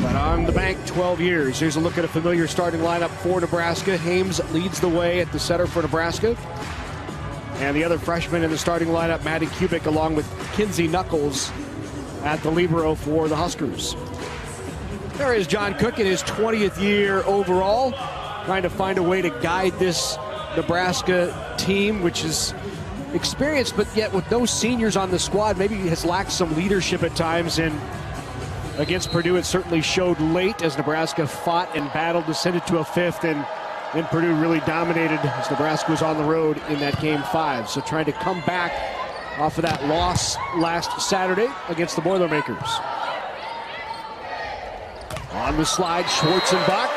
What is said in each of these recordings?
but on the bank 12 years. Here's a look at a familiar starting lineup for Nebraska. Hames leads the way at the center for Nebraska. And the other freshman in the starting lineup, Maddie Kubik, along with Kinsey Knuckles at the libero for the Huskers. There is John Cook in his 20th year overall, trying to find a way to guide this Nebraska team, which is experienced, but yet with no seniors on the squad, maybe has lacked some leadership at times. And against Purdue, it certainly showed late as Nebraska fought and battled to send it to a fifth, and then Purdue really dominated as Nebraska was on the road in that game 5. So trying to come back off of that loss last Saturday against the Boilermakers. On the slide, Schwarzenbach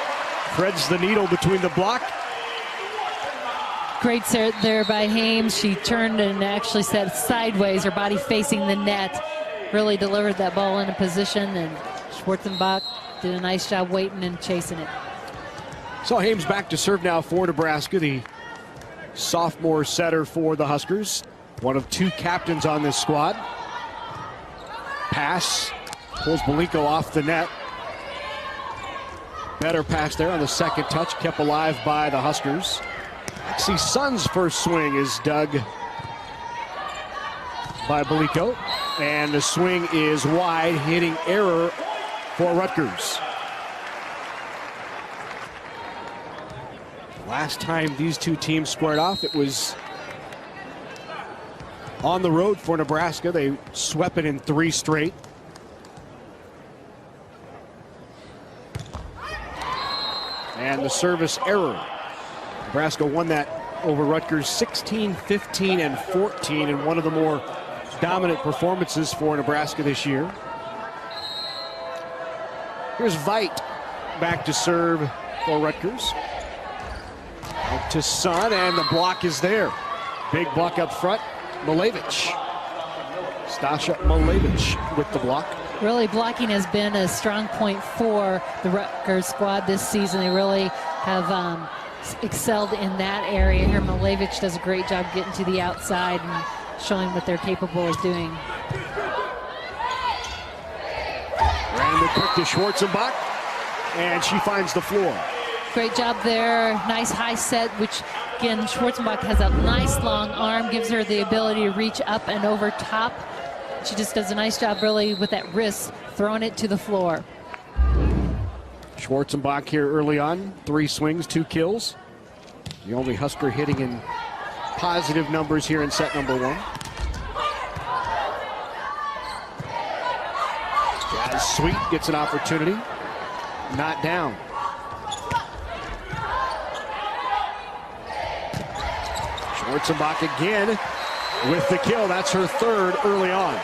threads the needle between the block. Great set there by Hames. She turned and actually set sideways, her body facing the net. Really delivered that ball in a position, and Schwarzenbach did a nice job waiting and chasing it. So Hames back to serve now for Nebraska, the sophomore setter for the Huskers. One of 2 captains on this squad. Pass, pulls Malenko off the net. Better pass there on the second touch, kept alive by the Huskers. Lexi Sun's first swing is dug by Malenko, and the swing is wide, hitting error for Rutgers. Last time these two teams squared off, it was on the road for Nebraska. They swept it in 3 straight. And the service error. Nebraska won that over Rutgers 16, 15, and 14 in one of the more dominant performances for Nebraska this year. Here's Veit back to serve for Rutgers. Out to Sun, and the block is there. Big block up front. Malevich. Stasha Malevich with the block. Really, blocking has been a strong point for the Rutgers squad this season. They really have excelled in that area here. Malevich does a great job getting to the outside and showing what they're capable of doing. Randall quick to Schwarzenbach, and she finds the floor. Great job there. Nice high set, which again, Schwarzenbach has a nice long arm, gives her the ability to reach up and over top. She just does a nice job really with that wrist, throwing it to the floor. Schwarzenbach here early on, 3 swings, 2 kills. The only Husker hitting in positive numbers here in set number 1. Jazz Sweet gets an opportunity, not down. Schwarzenbach again with the kill. That's her 3rd early on.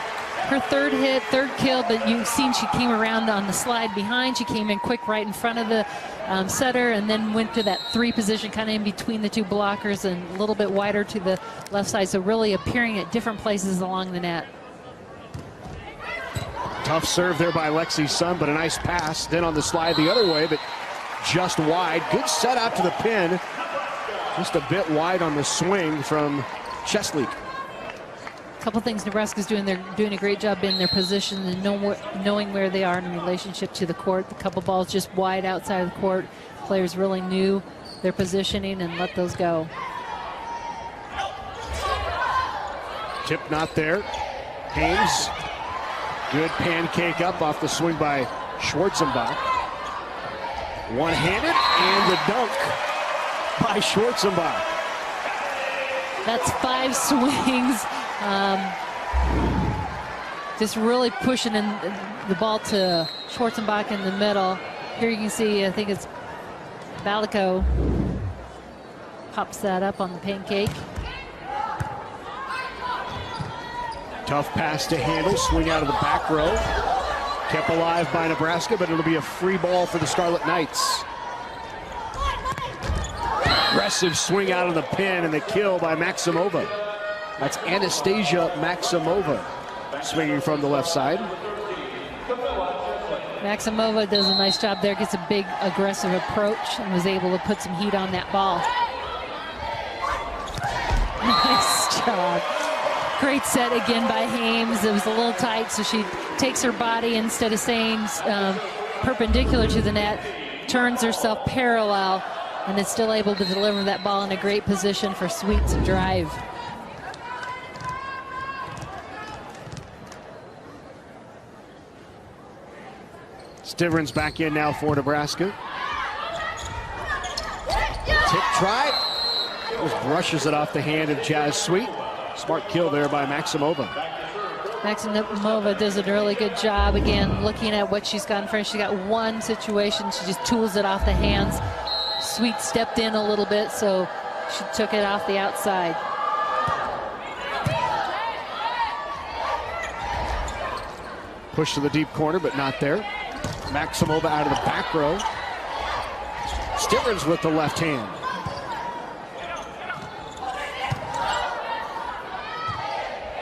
Her 3rd hit, 3rd kill, but you've seen she came around on the slide behind. She came in quick right in front of the setter, and then went to that 3 position, kind of in between the 2 blockers and a little bit wider to the left side. So really appearing at different places along the net. Tough serve there by Lexi Sun, but a nice pass. Then on the slide the other way, but just wide. Good set out to the pin. Just a bit wide on the swing from Chesley. A couple things Nebraska's doing. They're doing a great job in their position and knowing where they are in relationship to the court. A couple balls just wide outside of the court. Players really knew their positioning and let those go. Tip not there. Hames. Good pancake up off the swing by Schwarzenbach. One-handed, and the dunk by Schwarzenbach. That's 5 swings. Just really pushing in the ball to Schwarzenbach in the middle. Here you can see, I think it's Balico pops that up on the pancake. Tough pass to handle, swing out of the back row. Kept alive by Nebraska, but it'll be a free ball for the Scarlet Knights. Aggressive swing out of the pin, and the kill by Maximova. That's Anastasia Maximova swinging from the left side. Maximova does a nice job there, gets a big aggressive approach and was able to put some heat on that ball. Nice job. Great set again by Hames. It was a little tight, so she takes her body instead of saying perpendicular to the net, turns herself parallel, and is still able to deliver that ball in a great position for Sweet to drive. Stivrins back in now for Nebraska. Tip try. Just brushes it off the hand of Jazz Sweet. Smart kill there by Maximova. Maximova does a really good job, again, looking at what she's got in front. She's got one situation, she just tools it off the hands. Sweet stepped in a little bit, so she took it off the outside. Push to the deep corner, but not there. Maximova out of the back row. Stivrins with the left hand.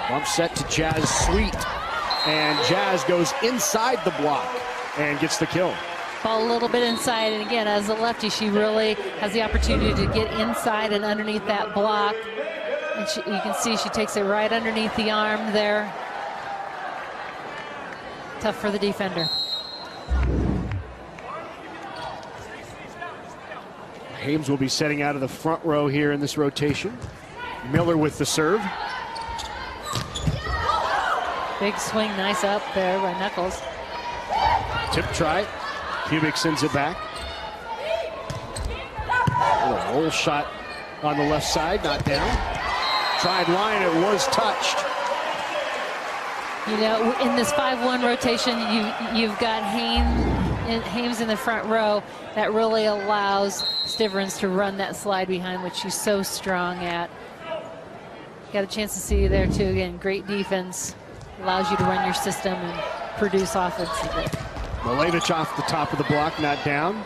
Bump set to Jazz Sweet, and Jazz goes inside the block and gets the kill. Ball a little bit inside, and again, as a lefty, she really has the opportunity to get inside and underneath that block. And you can see she takes it right underneath the arm there. Tough for the defender. Hames will be setting out of the front row here in this rotation. Miller with the serve. Big swing, nice up there by Knuckles. Tip try. Kubik sends it back. A roll shot on the left side, not down. Tried line, it was touched. You know, in this 5-1 rotation, you've got Hames in the front row. That really allows Stivrins to run that slide behind, which she's so strong at. Got a chance to see you there too. Again, great defense. Allows you to run your system and produce offensively. Milevich off the top of the block, not down.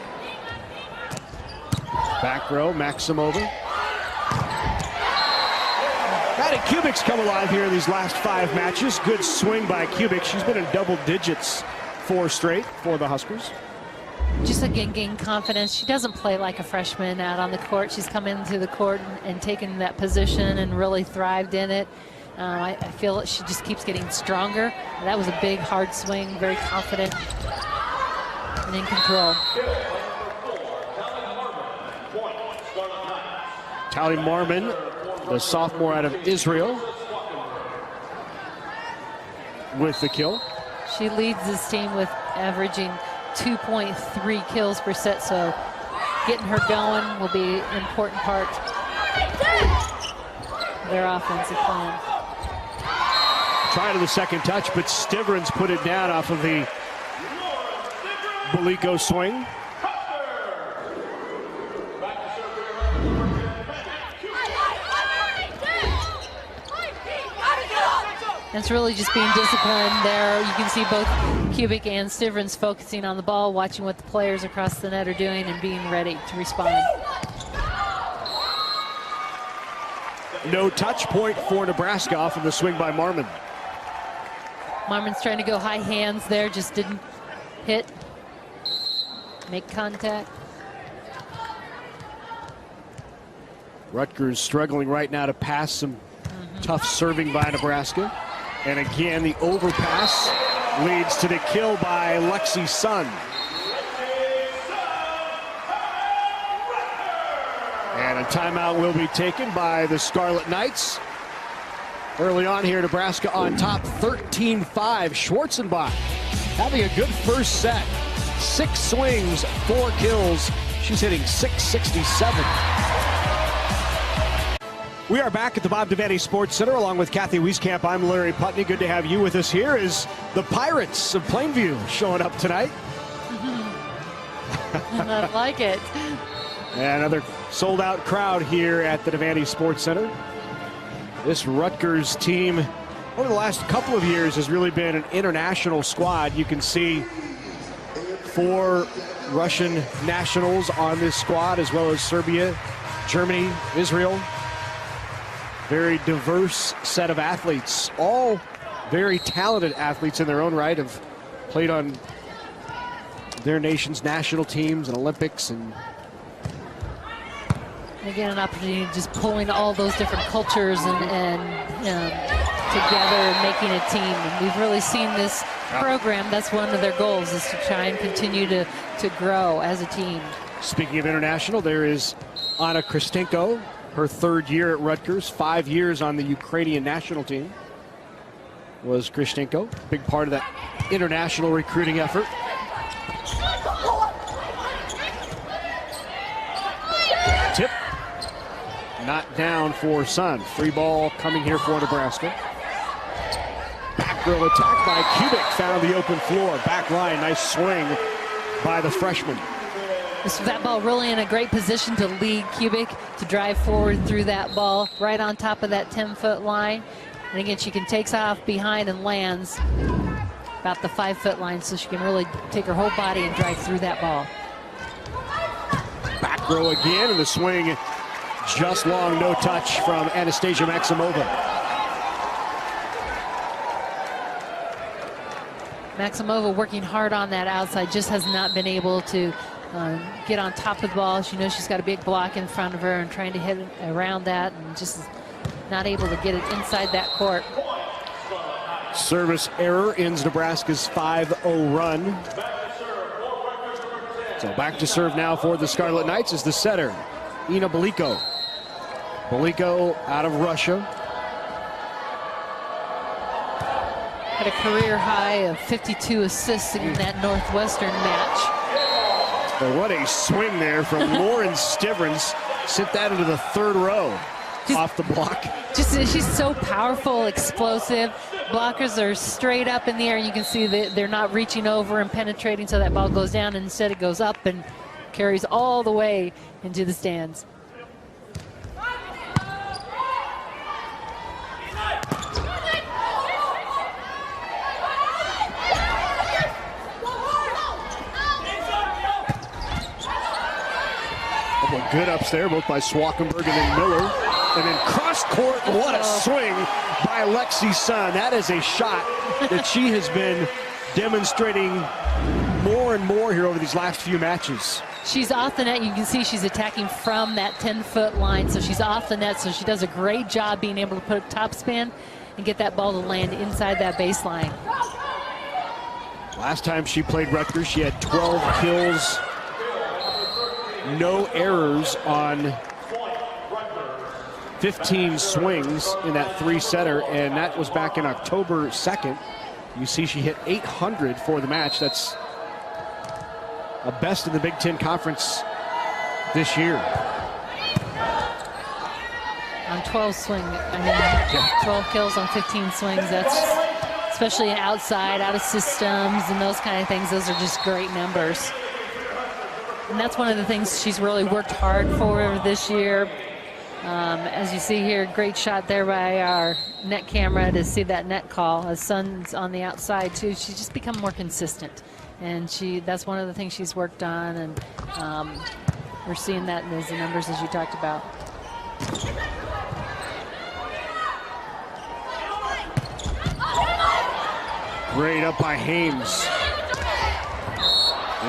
Back row, Maximova. Maddie Kubik's come alive here in these last 5 matches. Good swing by Kubik. She's been in double digits 4 straight for the Huskers. Just again, gain confidence. She doesn't play like a freshman out on the court. She's come into the court and taken that position and really thrived in it. I feel that she just keeps getting stronger. That was a big, hard swing, very confident and in control. Tali Marmon, the sophomore out of Israel, with the kill. She leads this team with averaging 2.3 kills per set, so getting her going will be an important part of their offensive plan. Try to the second touch, but Stivrins put it down off of the Belico swing. It's really just being disciplined there. You can see both Kubik and Stivrins focusing on the ball, watching what the players across the net are doing and being ready to respond. No touch, point for Nebraska off of the swing by Marmon. Marmon's trying to go high hands there, just didn't hit, make contact. Rutgers struggling right now to pass, some tough serving by Nebraska. And again, the overpass leads to the kill by Lexi Sun. And a timeout will be taken by the Scarlet Knights. Early on here, Nebraska on top, 13-5. Schwarzenbach having a good first set. 6 swings, 4 kills. She's hitting .667. We are back at the Bob Devaney Sports Center along with Kathy Wieskamp. I'm Larry Putney. Good to have you with us here as the Pirates of Plainview showing up tonight. I like it. And another sold-out crowd here at the Devaney Sports Center. This Rutgers team over the last couple of years has really been an international squad. You can see 4 Russian nationals on this squad, as well as Serbia, Germany, Israel. Very diverse set of athletes, all very talented athletes in their own right, have played on their nation's national teams and Olympics. And again, an opportunity just pulling all those different cultures and together and making a team. And we've really seen this program, that's one of their goals, is to try and continue to grow as a team. Speaking of international, there is Anna Kristenko, her 3rd year at Rutgers, 5 years on the Ukrainian national team. Was Kristenko, big part of that international recruiting effort. Tip, not down for Sun. Free ball coming here for Nebraska. Back row attack by Kubik, found the open floor. Back line, nice swing by the freshman. That ball really in a great position to lead Kubik to drive forward through that ball right on top of that 10-foot line. And again, she takes off behind and lands about the 5-foot line, so she can really take her whole body and drive through that ball. Back row again, and the swing just long, no touch from Anastasia Maximova. Maximova working hard on that outside, just has not been able to get on top of the ball. She knows she's got a big block in front of her and trying to hit it around that, and just not able to get it inside that court. Service error ends Nebraska's 5-0 run. So back to serve now for the Scarlet Knights is the setter, Ina Beliko. Beliko out of Russia. Had a career high of 52 assists in that Northwestern match. But what a swing there from Lauren Stivrins. Sent that into the 3rd row off the block. She's so powerful, explosive. Blockers are straight up in the air. You can see that they're not reaching over and penetrating, so that ball goes down, and instead it goes up and carries all the way into the stands. Good ups there, both by Swackenberg and then Miller. And then cross court, what a swing by Alexi Sun. That is a shot that she has been demonstrating more and more here over these last few matches. She's off the net. You can see she's attacking from that 10-foot line, so she's off the net, so she does a great job being able to put a top spin and get that ball to land inside that baseline. Last time she played Rutgers, she had 12 kills, no errors on 15 swings in that 3-setter, and that was back in October 2nd. You see she hit 800 for the match. That's a best in the Big Ten Conference this year. On 12 swing, 12 kills on 15 swings. That's especially outside, out of systems, and those kind of things. Those are just great numbers. And that's one of the things she's really worked hard for this year. As you see here, great shot there by our net camera to see that net call. As Sun's on the outside too, she's just become more consistent, and that's one of the things she's worked on, and we're seeing that in those numbers as you talked about. Great up by Hames.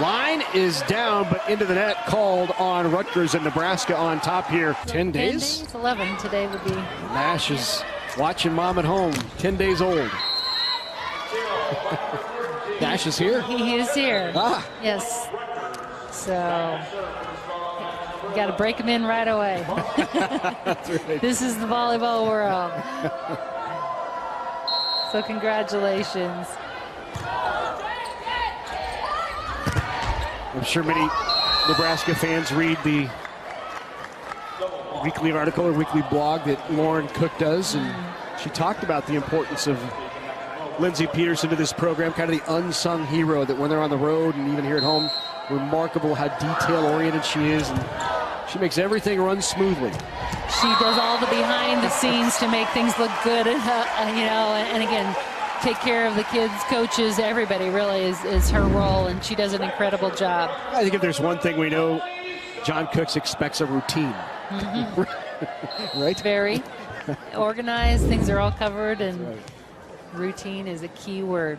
Line is down, but into the net, called on Rutgers and Nebraska on top here. 10 days? 10 days, 11 today would be. Nash is watching mom at home, 10 days old. Nash is here? He is here. Ah. Yes. So you got to break him in right away. That's right. This is the volleyball world. So congratulations. I'm sure many Nebraska fans read the weekly article or weekly blog that Lauren Cook does, and she talked about the importance of Lindsey Peterson to this program, kind of the unsung hero that when they're on the road and even here at home, remarkable how detail-oriented she is, and she makes everything run smoothly. She does all the behind the scenes to make things look good, and again, take care of the kids, coaches, everybody really is her role, and she does an incredible job. I think if there's one thing we know, John Cooks expects a routine. Right? Very organized, things are all covered, and right. Routine is a key word.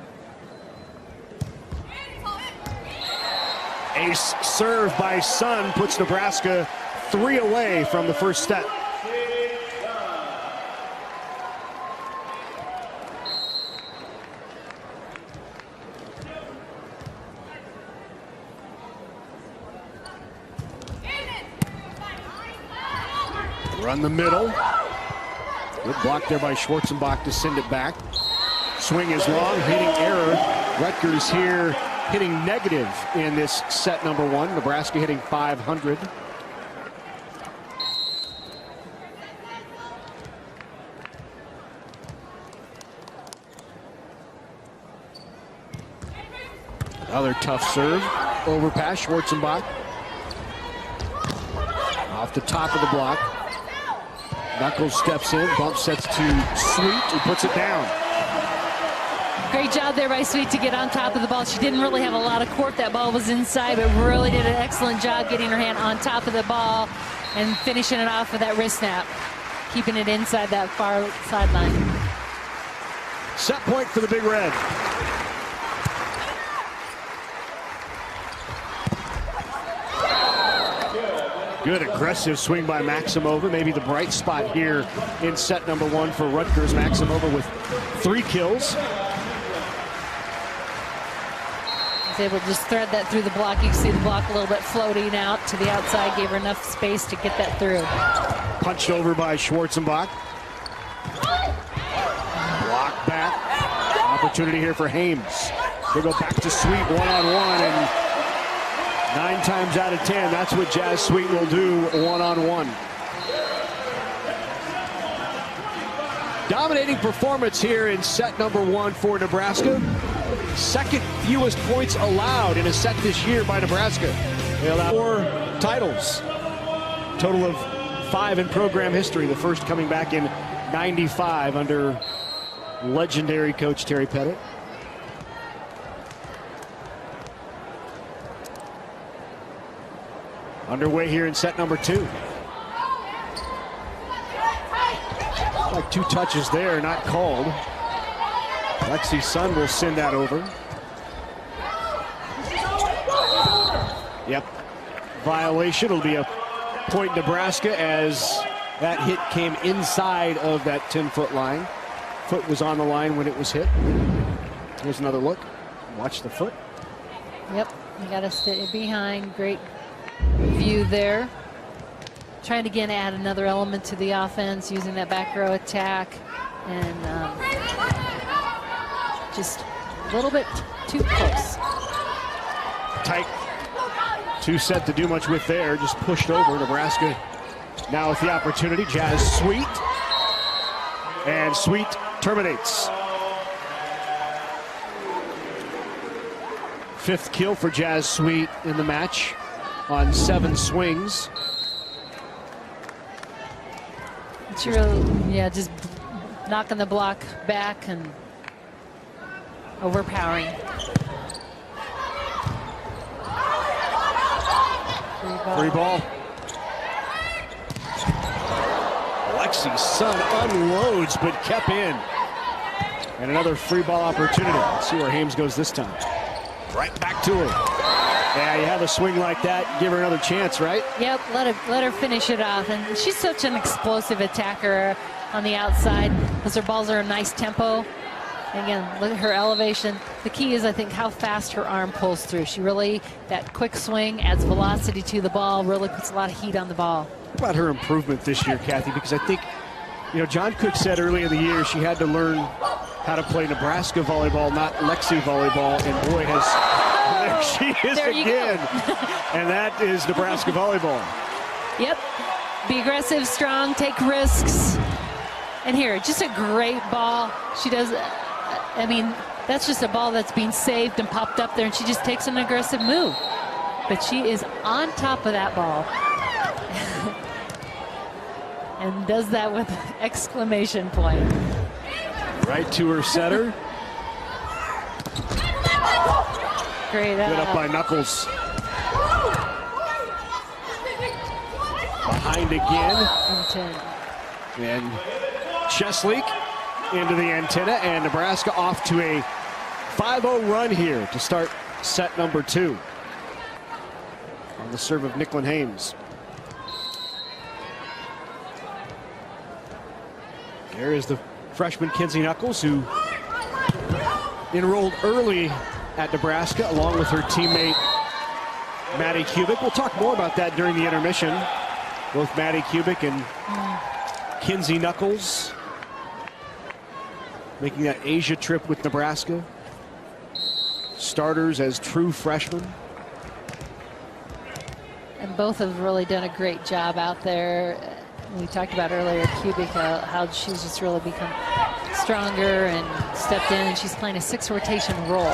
Ace serve by Sun puts Nebraska 3 away from the first set. Run the middle. Good block there by Schwarzenbach to send it back. Swing is long, hitting error. Rutgers here hitting negative in this set number 1. Nebraska hitting .500. Another tough serve. Overpass, Schwarzenbach. Off the top of the block. Knuckles steps in, bump sets to Sweet, who puts it down. Great job there by Sweet to get on top of the ball. She didn't really have a lot of court. That ball was inside, but really did an excellent job getting her hand on top of the ball and finishing it off with that wrist snap, keeping it inside that far sideline. Set point for the Big Red. Good aggressive swing by Maximova. Maybe the bright spot here in set number 1 for Rutgers. Maximova with 3 kills. Was able to just thread that through the block. You can see the block a little bit floating out to the outside. Gave her enough space to get that through. Punched over by Schwarzenbach. Block back. Opportunity here for Hames. They go back to Sweet one-on-one, and 9 times out of 10, that's what Jazz Sweet will do one-on-one. Dominating performance here in set number 1 for Nebraska. Second fewest points allowed in a set this year by Nebraska. They allow 4 titles. Total of 5 in program history. The first coming back in '95 under legendary coach Terry Pettit. Underway here in set number 2. Like 2 touches there, not called. Lexi Sun will send that over. Yep. Violation. It'll be a point Nebraska as that hit came inside of that 10-foot line. Foot was on the line when it was hit. Here's another look. Watch the foot. Yep. You got to stay behind. Great view there. Trying to again add another element to the offense using that back row attack, and just a little bit too close. Tight. 2 set to do much with there. Just pushed over. Nebraska now with the opportunity. Jazz Sweet. And Sweet terminates. 5th kill for Jazz Sweet in the match on 7 swings. It's really, yeah, just knocking the block back and overpowering. Free ball. Lexi Sun unloads but kept in. And another free ball opportunity. Let's see where Hames goes this time. Right back to her. Yeah, you have a swing like that, give her another chance, right? Yep, let her finish it off. And she's such an explosive attacker on the outside because her balls are a nice tempo. Again, look at her elevation. The key is, I think, how fast her arm pulls through. She really, that quick swing adds velocity to the ball, really puts a lot of heat on the ball. What about her improvement this year, Kathy? Because I think, you know, John Cook said earlier in the year she had to learn how to play Nebraska volleyball, not Lexi volleyball, and boy, there she is again. And that is Nebraska volleyball. Yep. Be aggressive, strong, take risks. And here, just a great ball. She does, I mean, that's just a ball that's being saved and popped up there, and she just takes an aggressive move. But she is on top of that ball. And does that with exclamation point. Right to her setter. Great. Good up by Knuckles. Behind again. And Chesley into the antenna, and Nebraska off to a 5-0 run here to start set number 2. On the serve of Nicklin Hames. There is the freshman Kinsey Knuckles, who enrolled early at Nebraska along with her teammate Maddie Kubik. We'll talk more about that during the intermission. Both Maddie Kubik and Kinsey Knuckles making that Asia trip with Nebraska. Starters as true freshmen. And both have really done a great job out there. We talked about earlier, Kubik, how she's just really become stronger and stepped in, and she's playing a 6-rotation role.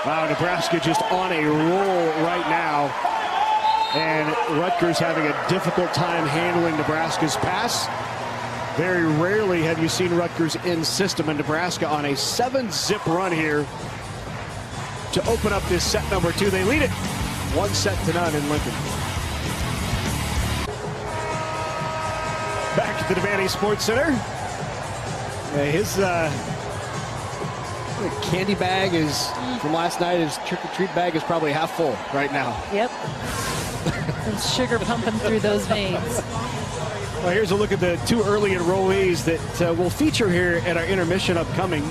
Wow, Nebraska just on a roll right now. And Rutgers having a difficult time handling Nebraska's pass. Very rarely have you seen Rutgers in system, and Nebraska on a 7-zip run here to open up this set number 2. They lead it 1-0 in Lincoln. Back at the Devaney Sports Center. His candy bag is from last night. His trick-or-treat bag is probably half full right now. Yep. Some sugar pumping through those veins. Well, here's a look at the 2 early enrollees that will feature here at our intermission upcoming.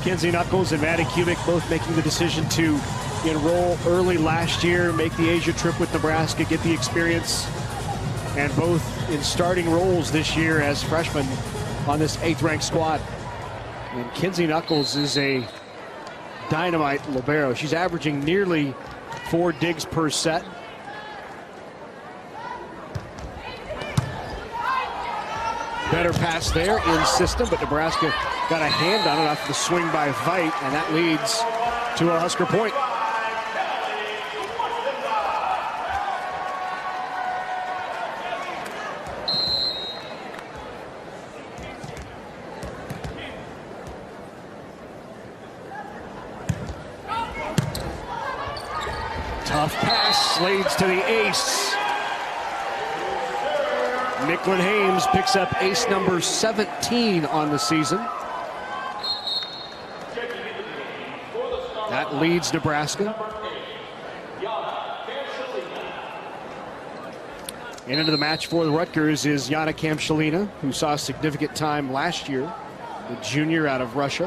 Kinsey Knuckles and Maddie Kubik both making the decision to enroll early last year, make the Asia trip with Nebraska, get the experience, and both in starting roles this year as freshmen on this 8th-ranked squad. And Kinsey Knuckles is a dynamite libero. She's averaging nearly 4 digs per set. Better pass there in system, but Nebraska got a hand on it off the swing by Veit, and that leads to a Husker point. Tough pass leads to the ace. Nicklin Hames picks up ace number 17 on the season. That leads Nebraska. And into the match for the Rutgers is Yana Kamshalina, who saw significant time last year, the junior out of Russia.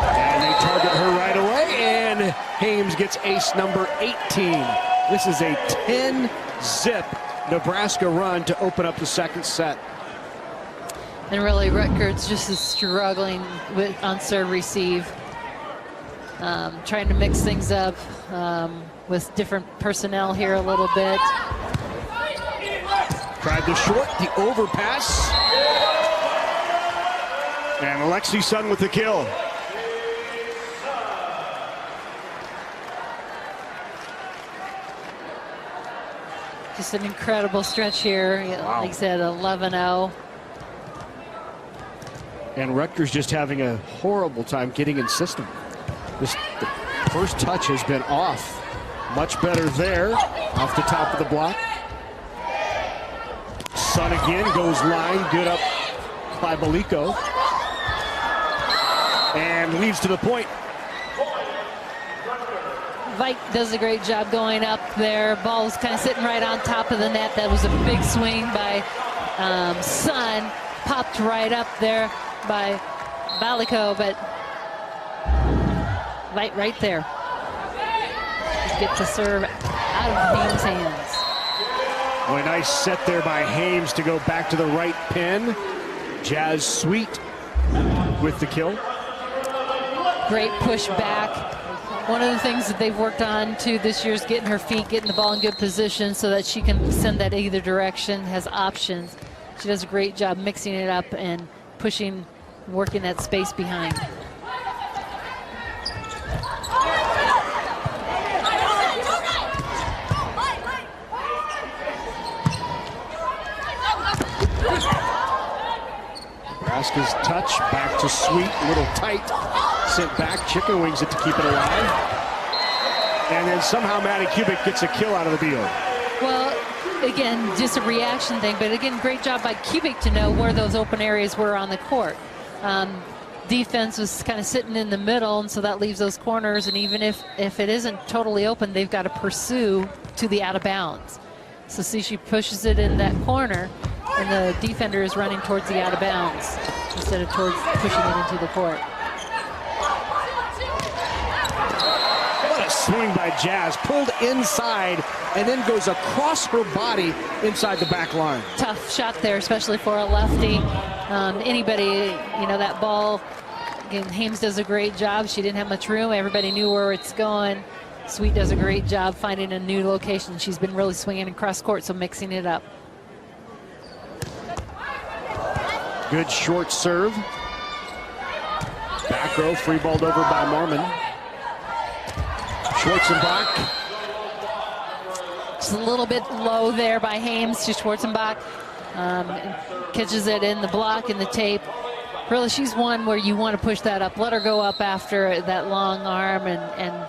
And they target her right away, and Hames gets ace number 18. This is a 10-zip Nebraska run to open up the second set. And really, Rutgers just is struggling with on serve receive, trying to mix things up with different personnel here a little bit. Tried the short, the overpass. And Alexi Sun with the kill. Just an incredible stretch here. Wow. Like I said, 11-0. And Rutgers just having a horrible time getting in system. The first touch has been off. Much better there, off the top of the block. Sun again goes line, good up by Baliko. And leads to the point. Veit does a great job going up there. Ball's kind of sitting right on top of the net. That was a big swing by Sun. Popped right up there by Baliko, but Veit right there. Just get the serve out of Hames' hands. Well, a nice set there by Hames to go back to the right pin. Jazz Sweet with the kill. Great push back. One of the things that they've worked on too this year is getting her feet, getting the ball in good position so that she can send that either direction, has options. She does a great job mixing it up and pushing, working that space behind. Nebraska's touch back to Sweet, a little tight. Sent back, chicken wings it to keep it alive. And then somehow Maddie Kubik gets a kill out of the deal. Well, again, just a reaction thing, but again, great job by Kubik to know where those open areas were on the court. Defense was kind of sitting in the middle, and so that leaves those corners, and even if it isn't totally open, they've got to pursue to the out of bounds. So see, she pushes it in that corner, and the defender is running towards the out of bounds instead of towards pushing it into the court. swing by Jazz, pulled inside, and then goes across her body inside the back line. Tough shot there, especially for a lefty. Anybody, that ball, again, Hames does a great job. She didn't have much room. Everybody knew where it's going. Sweet does a great job finding a new location. She's been really swinging across court, so mixing it up. Good short serve. Back row, free balled over by Mormon. Schwarzenbach. Just a little bit low there by Hames to Schwarzenbach. Catches it in the block, in the tape. Really, she's one where you want to push that up. Let her go up after that long arm and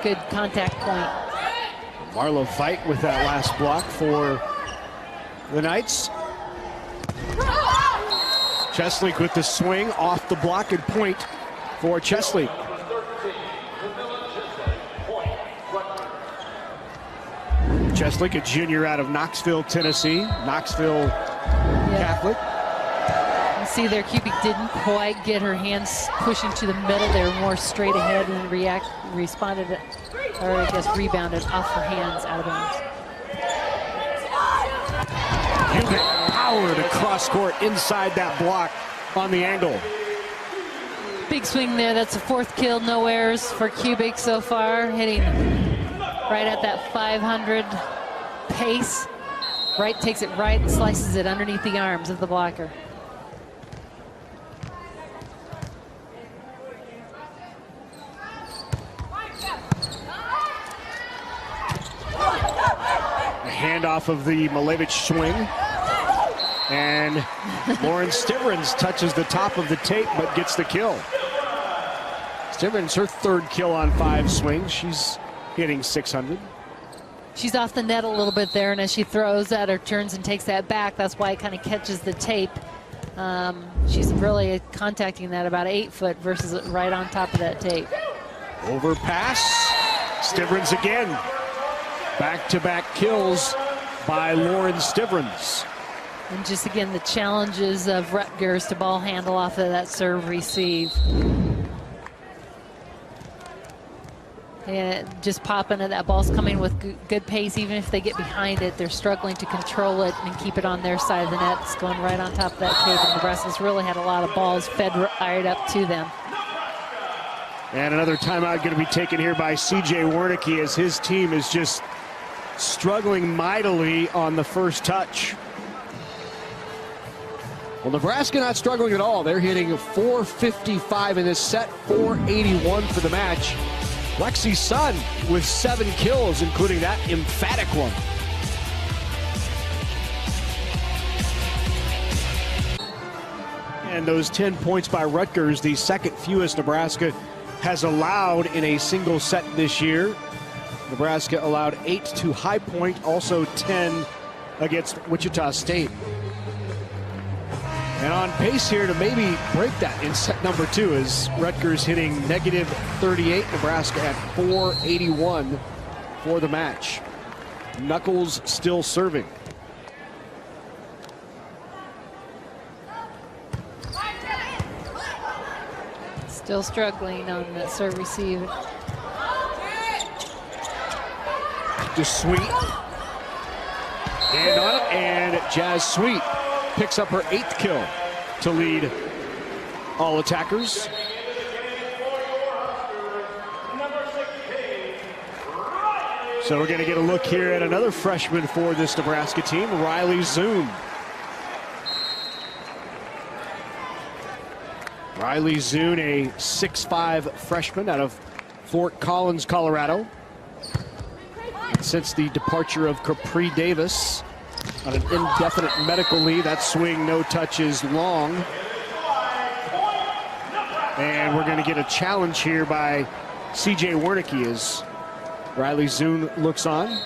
good contact point. Marlo Veit with that last block for the Knights. Chesley with the swing off the block and point for Chesley. Chesley, a junior out of Knoxville, Tennessee. Knoxville Catholic. You see there, Kubik didn't quite get her hands pushing to the middle. They were more straight ahead and responded, or I guess rebounded off her hands out of bounds. Kubik powered across court inside that block on the angle. Big swing there. That's the fourth kill. No errors for Kubik so far. Hitting right at that 500 pace. Right takes it right and slices it underneath the arms of the blocker. A handoff of the Malevich swing. And Lauren Stivrins touches the top of the tape but gets the kill. Stivrins, her third kill on 5 swings. She's hitting 600. She's off the net a little bit there, and as she throws that or turns and takes that back, that's why it kind of catches the tape. She's really contacting that about 8 foot versus right on top of that tape. Overpass. Stivrins again. Back-to-back kills by Lauren Stivrins. And just again, the challenges of Rutgers to ball handle off of that serve receive. And just popping it, that ball's coming with good pace. Even if they get behind it, they're struggling to control it and keep it on their side of the net. It's going right on top of that tape. And Nebraska's really had a lot of balls fed right up to them. And another timeout going to be taken here by C.J. Wernicke as his team is just struggling mightily on the first touch. Well, Nebraska not struggling at all. They're hitting 455 in this set, 481 for the match. Lexi Sun with 7 kills, including that emphatic one. And those 10 points by Rutgers, the second fewest Nebraska has allowed in a single set this year. Nebraska allowed 8 to High Point, also 10 against Wichita State. And on pace here to maybe break that in set number 2 as Rutgers hitting -38, Nebraska at 481 for the match. Knuckles still serving. Still struggling on that serve receive. Just Sweet. And on it, and Jazz Sweet picks up her 8th kill to lead all attackers. So we're going to get a look here at another freshman for this Nebraska team, Riley Zune. Riley Zune, a 6'5" freshman out of Fort Collins, Colorado. And since the departure of Capri Davis on an indefinite medical leave, that swing no touches long. And we're going to get a challenge here by C.J. Wernicke as Riley Zune looks on.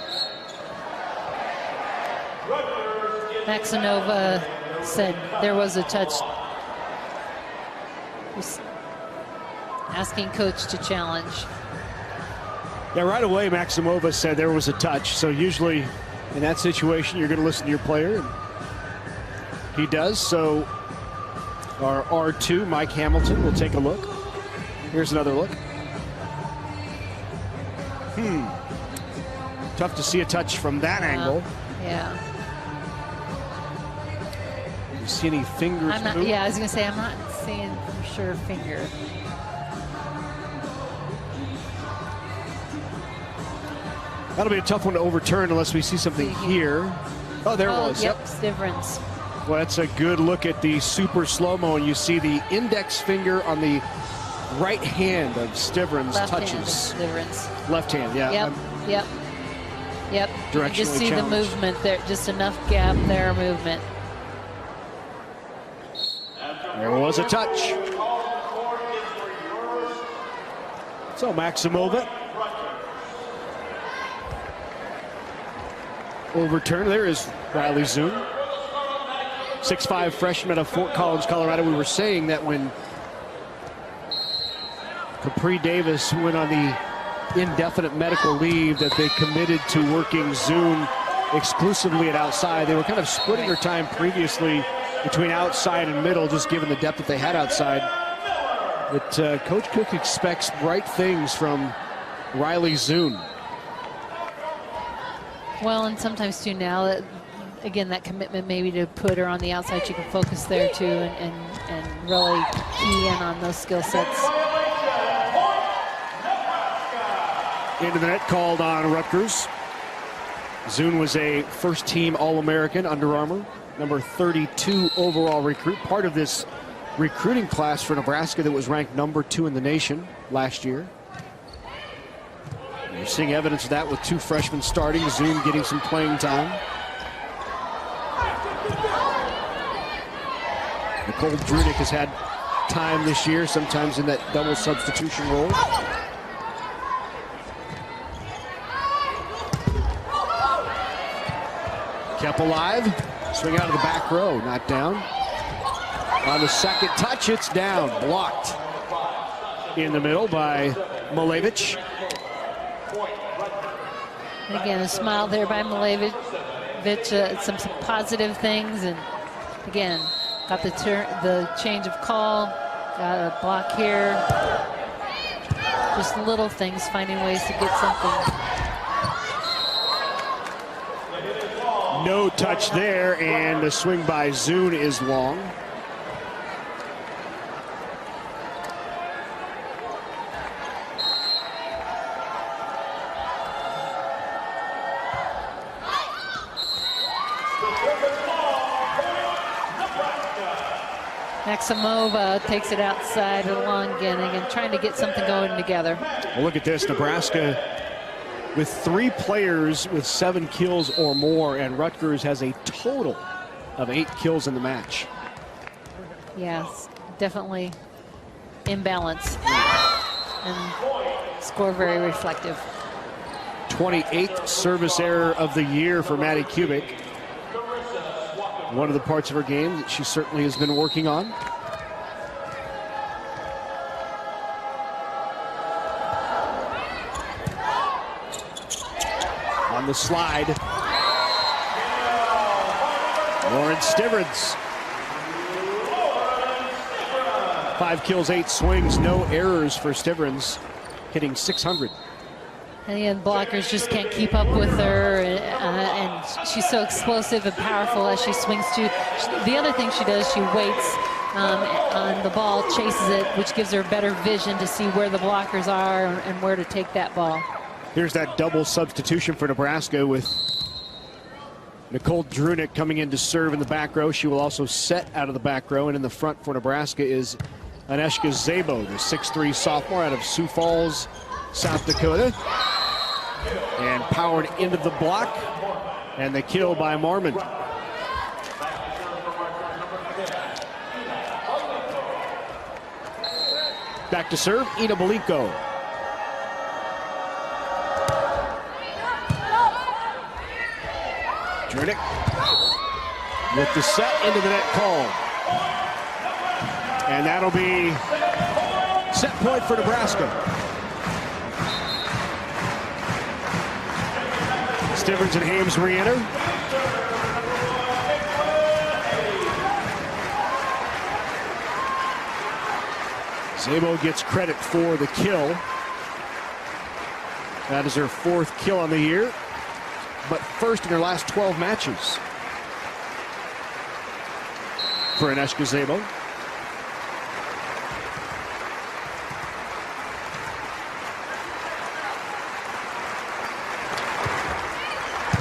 Maxinova said there was a touch. Just asking coach to challenge. Yeah, right away Maximova said there was a touch. So usually in that situation you're going to listen to your player. And he does. So our R2, Mike Hamilton, will take a look. Here's another look. Tough to see a touch from that angle. Yeah. You see any fingers I'm not, move? yeah, I was going to say, I'm not seeing for sure finger. That'll be a tough one to overturn unless we see something here. Oh, there it was. Yep, Stivrins. Well, that's a good look at the super slow-mo, and you see the index finger on the right hand of Stivrins touches. Stivrins. Left hand, yeah. Yep. You can just see the movement there, just enough gap there, movement. There was a touch. So Maximova overturn. There is Riley Zune. 6'5" freshman of Fort Collins, Colorado. We were saying that when Capri Davis went on the indefinite medical leave that they committed to working Zune exclusively at outside. They were kind of splitting their time previously between outside and middle, just given the depth that they had outside. But Coach Cook expects bright things from Riley Zune. Well, and sometimes too now, again, that commitment maybe to put her on the outside, she can focus there too and really key in on those skill sets. Into the net called on Rutgers. Zune was a first-team All-American, Under Armour, number 32 overall recruit, part of this recruiting class for Nebraska that was ranked number 2 in the nation last year. You're seeing evidence of that with 2 freshmen starting, Zune getting some playing time. Nicole Drunick has had time this year, sometimes in that double substitution role. Kept alive, swing out of the back row, not down. On the second touch, it's down, blocked in the middle by Malevich. Again, a smile there by Malevich, some positive things, and again, got the change of call, got a block here. Just little things, finding ways to get something. No touch there, and the swing by Zune is long. Maximova takes it outside along again, trying to get something going together. Well, look at this, Nebraska with 3 players with 7 kills or more, and Rutgers has a total of 8 kills in the match. Yes, definitely imbalance, and score very reflective. 28th service error of the year for Maddie Kubik. One of the parts of her game that she certainly has been working on. On the slide, Lauren Stivrins. 5 kills, 8 swings, no errors for Stivrins, hitting .600. And again, blockers just can't keep up with her, and she's so explosive and powerful as she swings to. The other thing she does, she waits on the ball, chases it, which gives her better vision to see where the blockers are and where to take that ball. Here's that double substitution for Nebraska with Nicole Drunick coming in to serve in the back row. She will also set out of the back row, and in the front for Nebraska is Aneshka Zabo, the 6'3" sophomore out of Sioux Falls, South Dakota. And powered into the block, and the kill by Marmon. Back to serve, Ina Balinko. Drunick with the set into the net call. And that'll be set point for Nebraska. Stivrins and Hames re-enter. Zabo gets credit for the kill. That is her 4th kill on the year, but first in her last 12 matches for Agnieszka Szabo.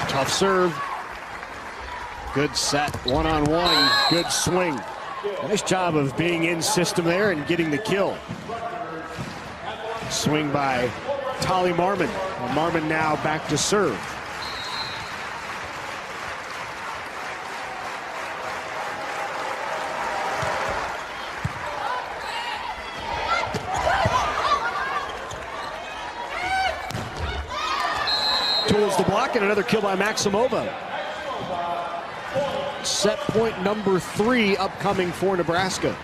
Tough serve. Good set, one-on-one, good swing. Nice job of being in system there and getting the kill. Swing by Tali Marmon. And Marmon now back to serve. Tools the block and another kill by Maximova. Set point number 3 upcoming for Nebraska.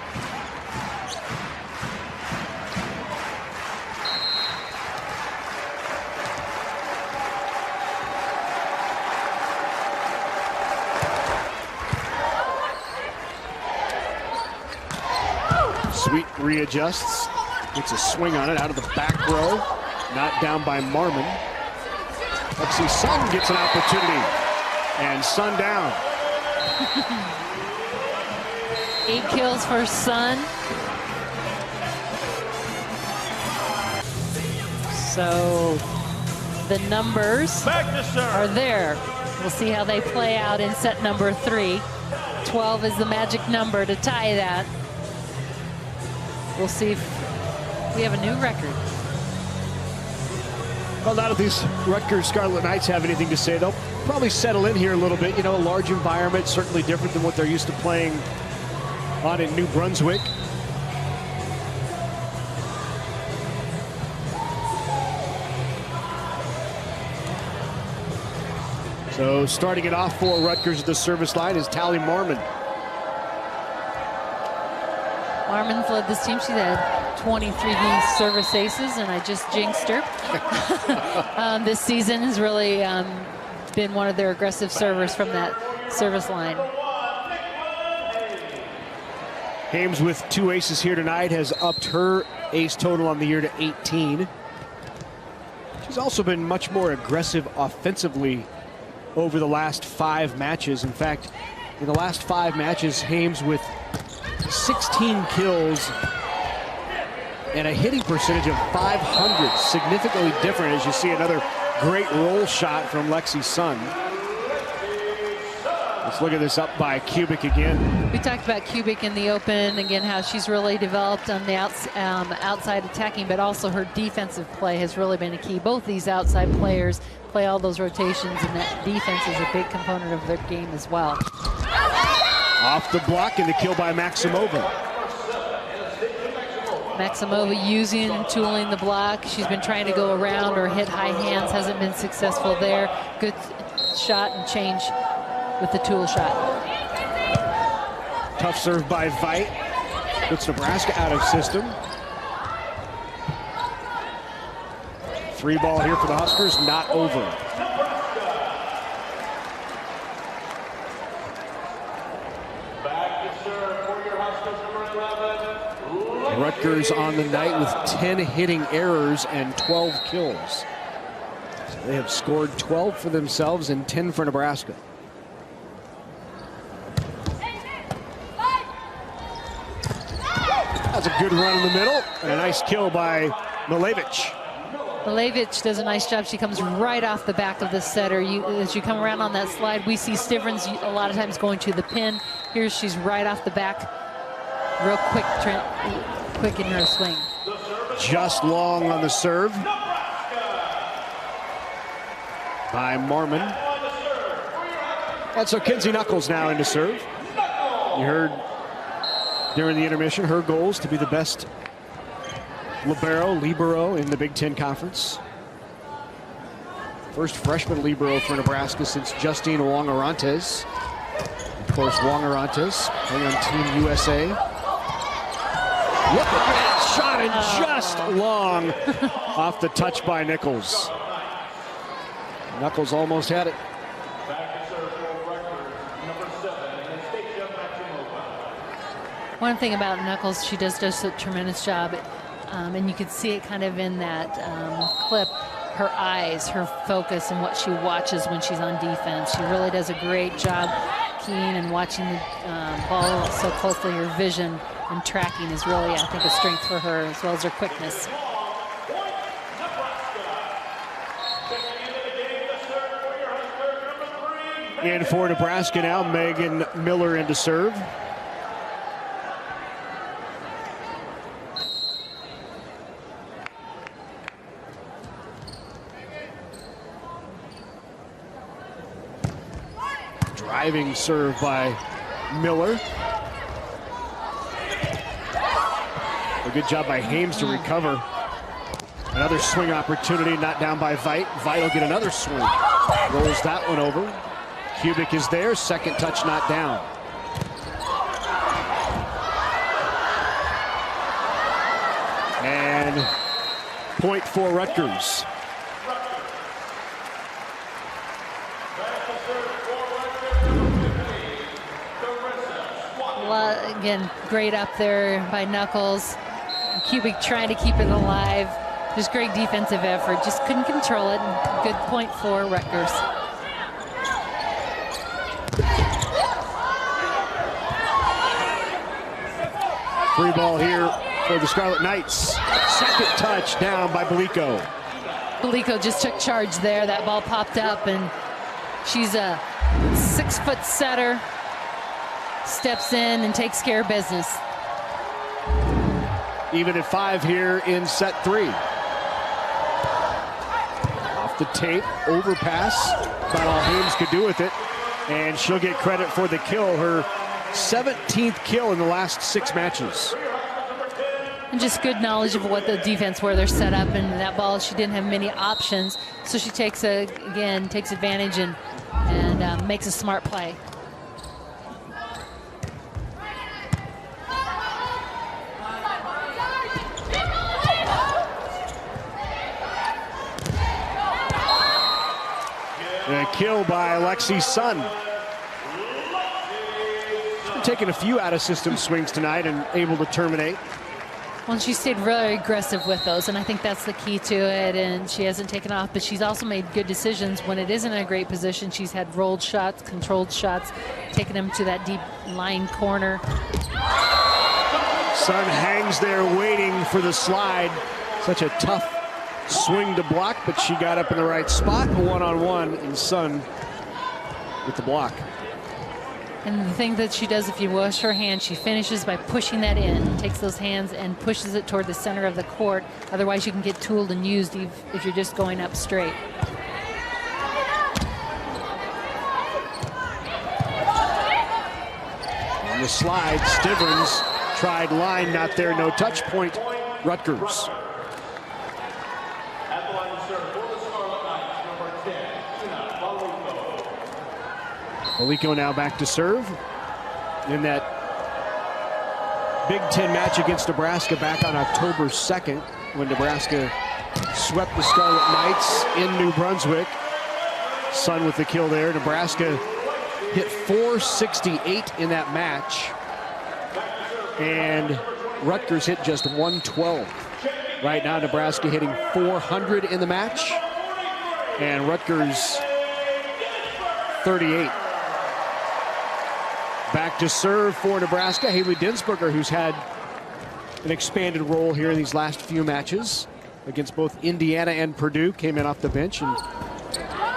Sweet readjusts, gets a swing on it out of the back row, not down by Marmon. Let's see, Sun gets an opportunity, and Sun down. 8 kills for Sun. So the numbers are there. We'll see how they play out in set number 3. 12 is the magic number to tie that. We'll see if we have a new record. Well, none of these Rutgers Scarlet Knights have anything to say. They'll probably settle in here a little bit. You know, a large environment, certainly different than what they're used to playing on in New Brunswick. So starting it off for Rutgers at the service line is Tali Marmon. Marmon's led this team. She's had 23 service aces, and I just jinxed her. This season has really been one of their aggressive servers from that service line. Hames with 2 aces here tonight has upped her ace total on the year to 18. She's also been much more aggressive offensively over the last 5 matches. In fact, in the last 5 matches, Hames with 16 kills and a hitting percentage of .500, significantly different as you see another great roll shot from Lexi Sun. Let's look at this up by Kubik again. We talked about Kubik in the open, again, how she's really developed on the outside attacking, but also her defensive play has really been a key. Both these outside players play all those rotations, and that defense is a big component of their game as well. Off the block and the kill by Maximova. Maximova using and tooling the block. She's been trying to go around or hit high hands, hasn't been successful there. Good shot and change with the tool shot. Tough serve by Veit. Puts Nebraska out of system. 3 ball here for the Huskers, not over. Rutgers on the night with 10 hitting errors and 12 kills. So they have scored 12 for themselves and 10 for Nebraska. That's a good run in the middle and a nice kill by Milevich. Milevich does a nice job. She comes right off the back of the setter. As you come around on that slide, we see Stivrins a lot of times going to the pin. Here she's right off the back. Real quick in her swing. Just long on the serve by Marmon. And so Kinsey Knuckles now into serve. You heard during the intermission her goals to be the best libero in the Big Ten Conference. First freshman libero for Nebraska since Justine Wong-Arantes. Of course, Wong-Arantes playing on Team USA. Look at that shot, and just long off the touch by Nichols. Knuckles almost had it. One thing about Knuckles, she does a tremendous job, and you can see it kind of in that clip. her eyes, her focus, and what she watches when she's on defense. She really does a great job keying and watching the ball so closely. Her vision and tracking is really, I think, a strength for her, as well as her quickness. In for Nebraska now, Megan Miller in to serve. Driving serve by Miller. A good job by Hames to recover. Another swing opportunity, not down by Veit. Veit will get another swing. Rolls that one over. Kubik is there, second touch not down. And point for Rutgers. Again, great up there by Knuckles. Kubik trying to keep it alive. Just great defensive effort. Just couldn't control it. Good point for Rutgers. Free ball here for the Scarlet Knights. Second touch down by Belico. Belico just took charge there. That ball popped up, and she's a 6-foot setter. Steps in and takes care of business. Even at 5 here in set 3. Off the tape, overpass. About all Hames could do with it. And she'll get credit for the kill. Her 17th kill in the last 6 matches. And just good knowledge of what the defense, where they're set up, and that ball, she didn't have many options. So she takes advantage and makes a smart play. A kill by Alexi Sun. She's been taking a few out-of-system swings tonight and able to terminate. Well, she stayed really aggressive with those, and I think that's the key to it. And she hasn't taken off, but she's also made good decisions when it isn't in a great position. She's had rolled shots, controlled shots, taking them to that deep line corner. Sun hangs there waiting for the slide. Such a tough swing to block, but she got up in the right spot. One-on-one, and Sun with the block. And the thing that she does, if you wash her hand, she finishes by pushing that in, takes those hands and pushes it toward the center of the court. Otherwise, you can get tooled and used if you're just going up straight. On the slide, Stivrins tried line, not there, no touch point, Rutgers. Belico now back to serve in that Big Ten match against Nebraska back on October 2nd when Nebraska swept the Scarlet Knights in New Brunswick. Sun with the kill there. Nebraska hit .468 in that match, and Rutgers hit just .112. Right now, Nebraska hitting .400 in the match, and Rutgers 38. Back to serve for Nebraska, Haley Dinsberger, who's had an expanded role here in these last few matches against both Indiana and Purdue. Came in off the bench and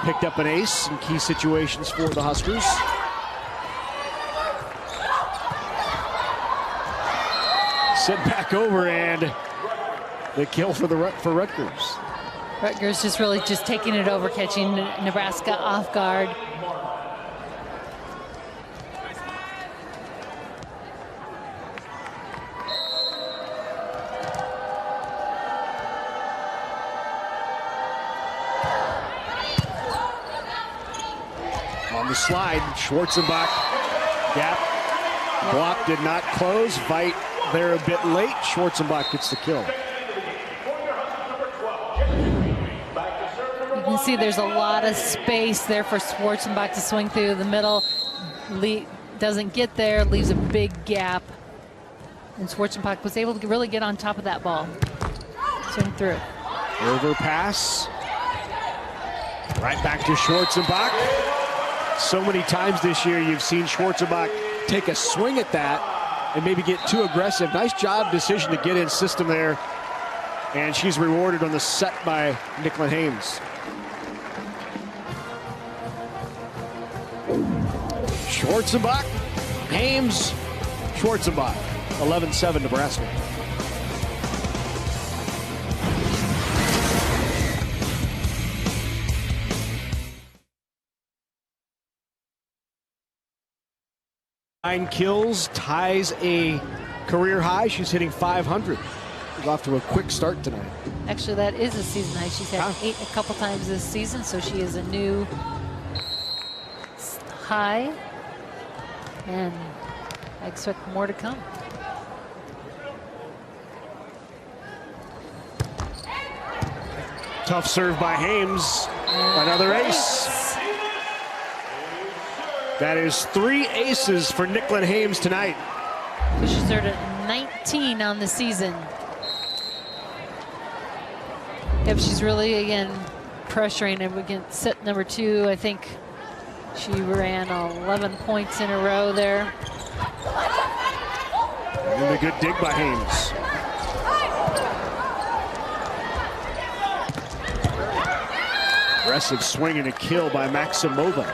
picked up an ace in key situations for the Huskers. Sent back over, and the kill for Rutgers. Rutgers just really taking it over, catching Nebraska off guard. On the slide, Schwarzenbach, gap, block did not close. Veit there a bit late. Schwarzenbach gets the kill. You can see there's a lot of space there for Schwarzenbach to swing through the middle. Doesn't get there, leaves a big gap. And Schwarzenbach was able to really get on top of that ball. Swing through. Overpass. Right back to Schwarzenbach. So many times this year you've seen Schwarzenbach take a swing at that and maybe get too aggressive. Nice job decision to get in system there. And she's rewarded on the set by Nicklin Hames. Schwarzenbach, Hames, Schwarzenbach. 11-7 Nebraska. Nine kills, ties a career high. She's hitting 500. She's off to a quick start tonight. Actually, that is a season high. She's had 8 a couple times this season, so she is a new high. And I expect more to come. Tough serve by Hames. Another ace. That is 3 aces for Nicklin Hames tonight. She started at 19 on the season. Yep, she's really, again, pressuring him against set number 2. I think she ran 11 points in a row there. And a good dig by Hames. Aggressive swing and a kill by Maximova.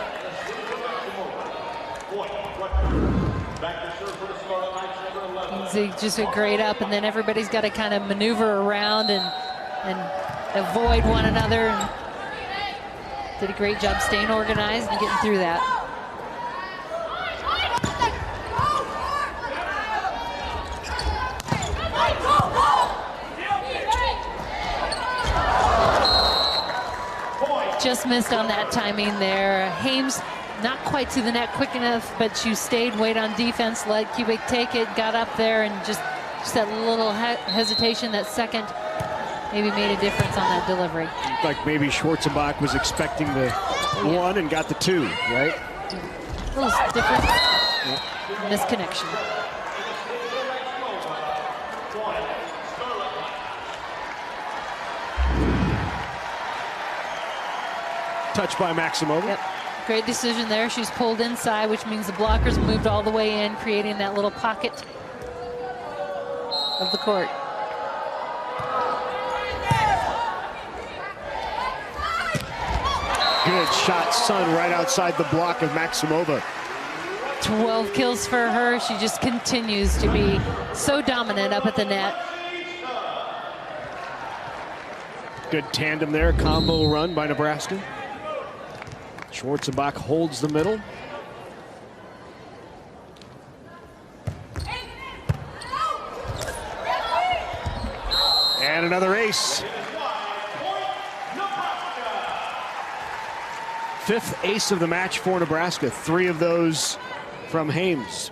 Just a great up, and then everybody's got to kind of maneuver around and avoid one another. And did a great job staying organized and getting through that. Just missed on that timing there. Hames not quite to the net quick enough, but she stayed, wait on defense, let Kubik take it, got up there, and just that little hesitation, that second, maybe made a difference on that delivery. Like maybe Schwarzenbach was expecting the 1 and got the 2, right? A little different misconnection. Touch by Maximova. Yep. Great decision there. She's pulled inside, which means the blockers moved all the way in, creating that little pocket of the court. Good shot, Sun, right outside the block of Maximova. 12 kills for her. She just continues to be so dominant up at the net. Good tandem there, combo run by Nebraska. Schwarzenbach holds the middle. And another ace. 5th ace of the match for Nebraska. 3 of those from Hames.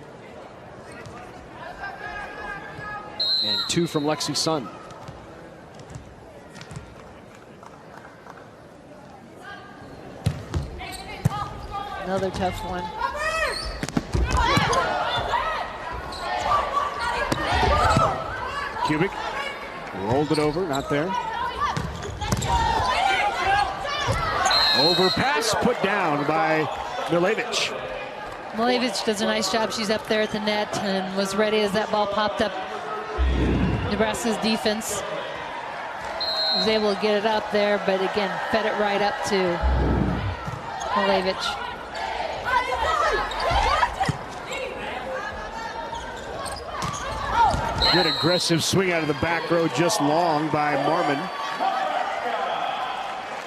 And 2 from Lexi Sun. Another tough one. Kubik rolled it over, not there. Overpass put down by Milevich. Milevich does a nice job. She's up there at the net and was ready as that ball popped up. Nebraska's defense was able to get it up there, but again, fed it right up to Milevich. Good aggressive swing out of the back row, just long by Marmon.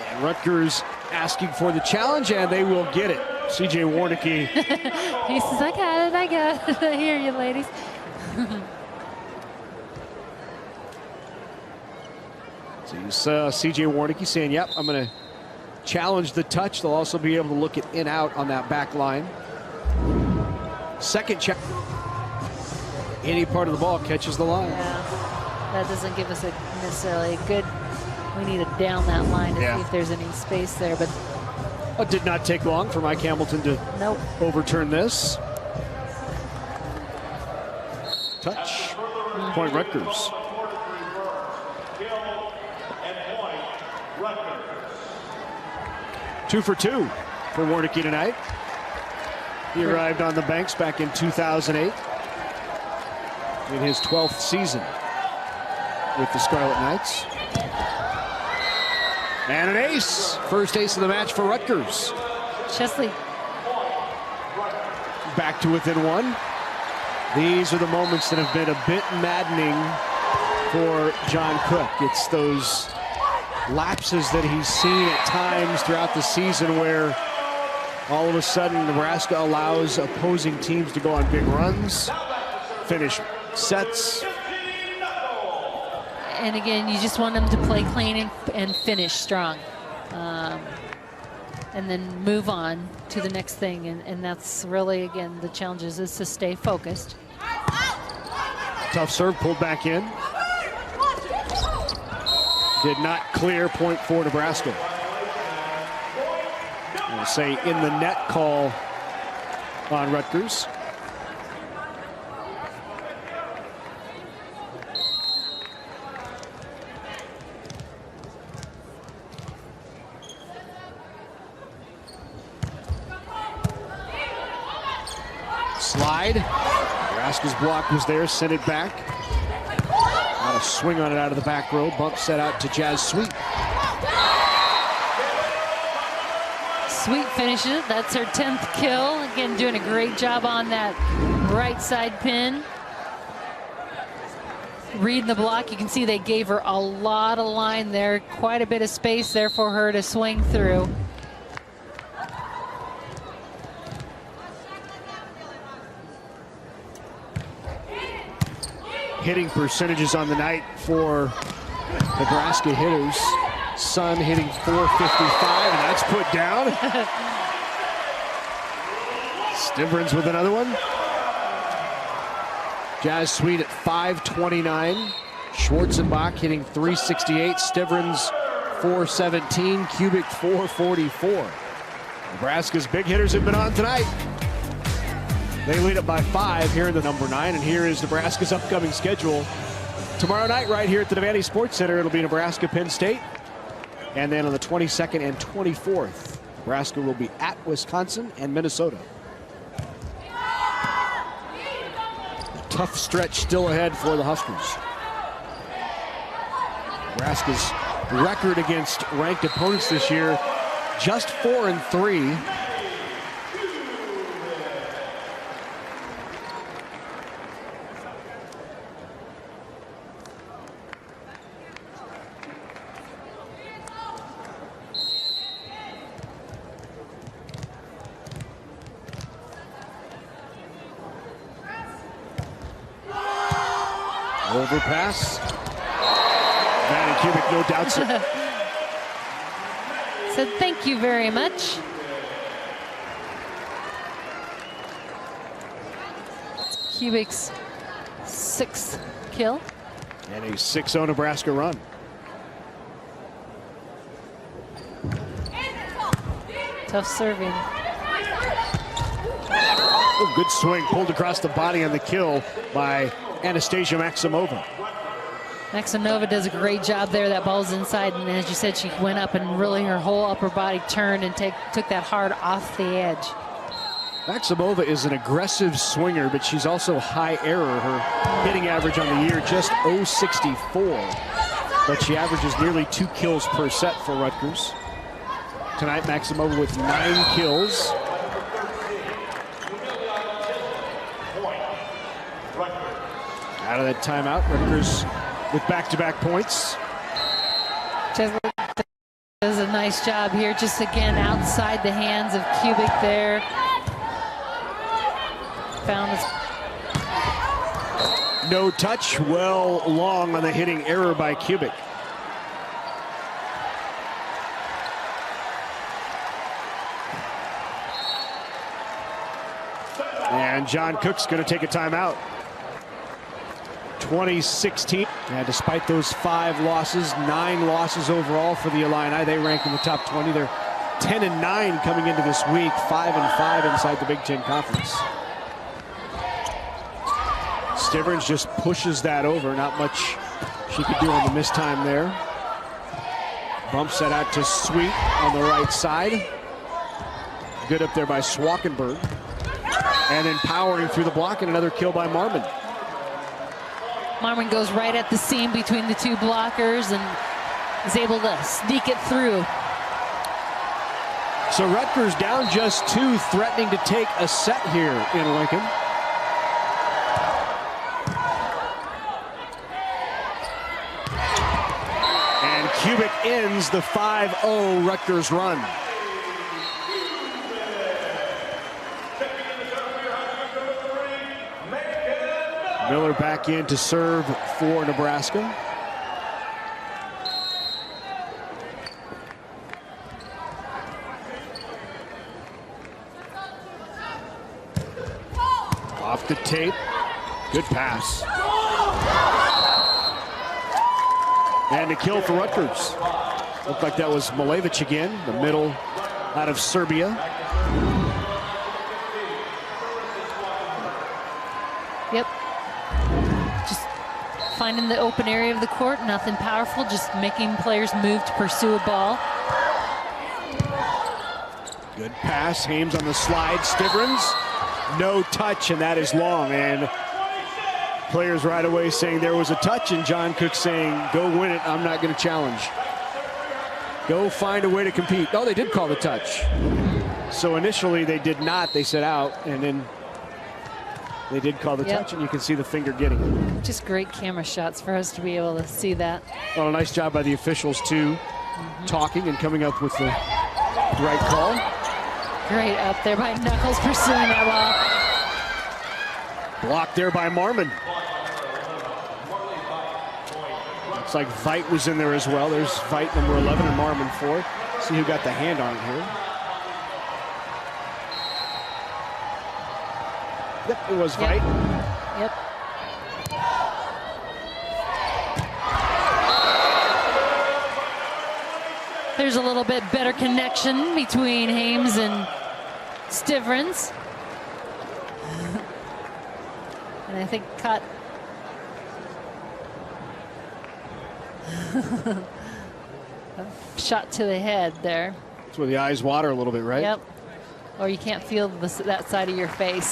And Rutgers asking for the challenge, and they will get it. CJ Warnicki. He says, I got it. I hear you, ladies. So you saw CJ Warnicki saying, yep, I'm going to challenge the touch. They'll also be able to look at in-out on that back line. Second check. Any part of the ball catches the line. Yeah, that doesn't give us necessarily a good, we need to down that line to see if there's any space there, but. It did not take long for Mike Hamilton to overturn this. Touch, point Rutgers. 2 for 2 for Warnicki tonight. He arrived on the Banks back in 2008 in his 12th season with the Scarlet Knights. And an ace. First ace of the match for Rutgers. Chesley. Back to within 1. These are the moments that have been a bit maddening for John Cook. It's those lapses that he's seen at times throughout the season where all of a sudden Nebraska allows opposing teams to go on big runs, finish sets. And again, you just want them to play clean and finish strong. And then move on to the next thing. And that's really, again, the challenge is to stay focused. Tough serve pulled back in. Did not clear, point for Nebraska. I'll say in the net call on Rutgers. Slide. Nebraska's block was there, sent it back. Got a swing on it out of the back row. Bump set out to Jazz Sweet. Sweet finishes it. That's her 10th kill. Again, doing a great job on that right side pin. Reading the block, you can see they gave her a lot of line there. Quite a bit of space there for her to swing through. Hitting percentages on the night for Nebraska hitters. Sun hitting .455, and that's put down. Stivrins with another one. Jazz Sweet at .529. Schwarzenbach hitting .368. Stivrins .417. Kubik .444. Nebraska's big hitters have been on tonight. They lead it by 5 here in the number 9, and here is Nebraska's upcoming schedule. Tomorrow night, right here at the Devaney Sports Center, it'll be Nebraska, Penn State. And then on the 22nd and 24th, Nebraska will be at Wisconsin and Minnesota. A tough stretch still ahead for the Huskers. Nebraska's record against ranked opponents this year, just 4-3. Overpass. Maddie Kubik, no doubts. Said thank you very much. Kubik's 6th kill. And a 6-0 Nebraska run. Tough serving. Oh, good swing, pulled across the body on the kill by Anastasia Maximova. Maximova does a great job there. That ball's inside, and as you said, she went up and really her whole upper body turned and took that hard off the edge. Maximova is an aggressive swinger, but she's also high error. Her hitting average on the year just .064, but she averages nearly 2 kills per set for Rutgers. Tonight, Maximova with 9 kills. Out of that timeout, Rutgers with back-to-back points. Chesley does a nice job here, just again outside the hands of Kubik there. Found his... No touch, well long on the hitting error by Kubik. And John Cook's going to take a timeout. 2016, and despite those 5 losses, 9 losses overall for the Illini, they rank in the top 20. They're 10-9 coming into this week, 5-5 inside the Big Ten Conference. Stivrins just pushes that over. Not much she could do on the missed time there. Bump set out to Sweet on the right side. Good up there by Swalkenberg. And then powering through the block, and another kill by Marmon. Marmon goes right at the seam between the two blockers and is able to sneak it through. So Rutgers down just 2, threatening to take a set here in Lincoln. And Kubik ends the 5-0 Rutgers run. Miller back in to serve for Nebraska. Off the tape. Good pass. And a kill for Rutgers. Looked like that was Malevich again, the middle out of Serbia. Yep. Just finding the open area of the court, nothing powerful, just making players move to pursue a ball. Good pass, Hames on the slide, Stivrins. No touch, and that is long. And players right away saying there was a touch, and John Cook saying, go win it, I'm not going to challenge. Go find a way to compete. Oh, they did call the touch. So initially they did not, they said out, and then they did call the touch, and you can see the finger getting it. Just great camera shots for us to be able to see that. Well, a nice job by the officials too, talking and coming up with the right call. Great up there by Knuckles pursuing that ball. Blocked there by Marmon. Looks like Veit was in there as well. There's Veit number 11 and Marmon 4. See who got the hand on it here. Yep, it was Veit. Yep. There's a little bit better connection between Hames and Stivrins. And I think caught a shot to the head there. That's where the eyes water a little bit, right? Yep. Or you can't feel that side of your face.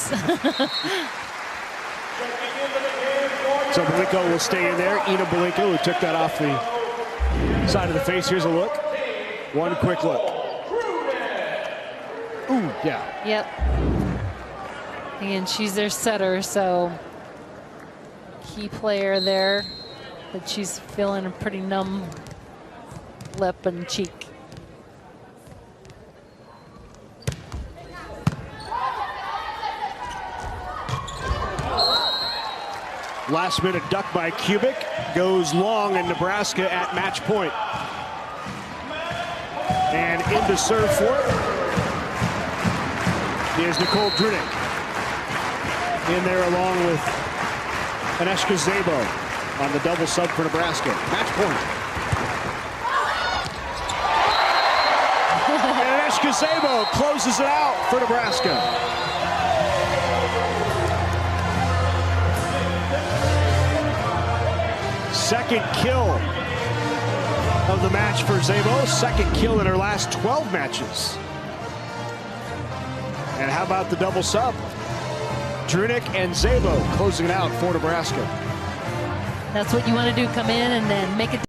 So Belinko will stay in there. Ina Belinko, who took that off the side of the face. Here's a look. One quick look. Ooh, yeah. Yep. And she's their setter, so key player there. But she's feeling a pretty numb lip and cheek. Last minute duck by Kubik. Goes long, and Nebraska at match point. And into serve for it is Nicole Drunick. In there along with Aneshka Zabo on the double sub for Nebraska. Match point. And Aneshka Zabo closes it out for Nebraska. Second kill of the match for Zabo. Second kill in her last 12 matches. And how about the double sub? Drunick and Zabo closing it out for Nebraska. That's what you want to do, come in and then make it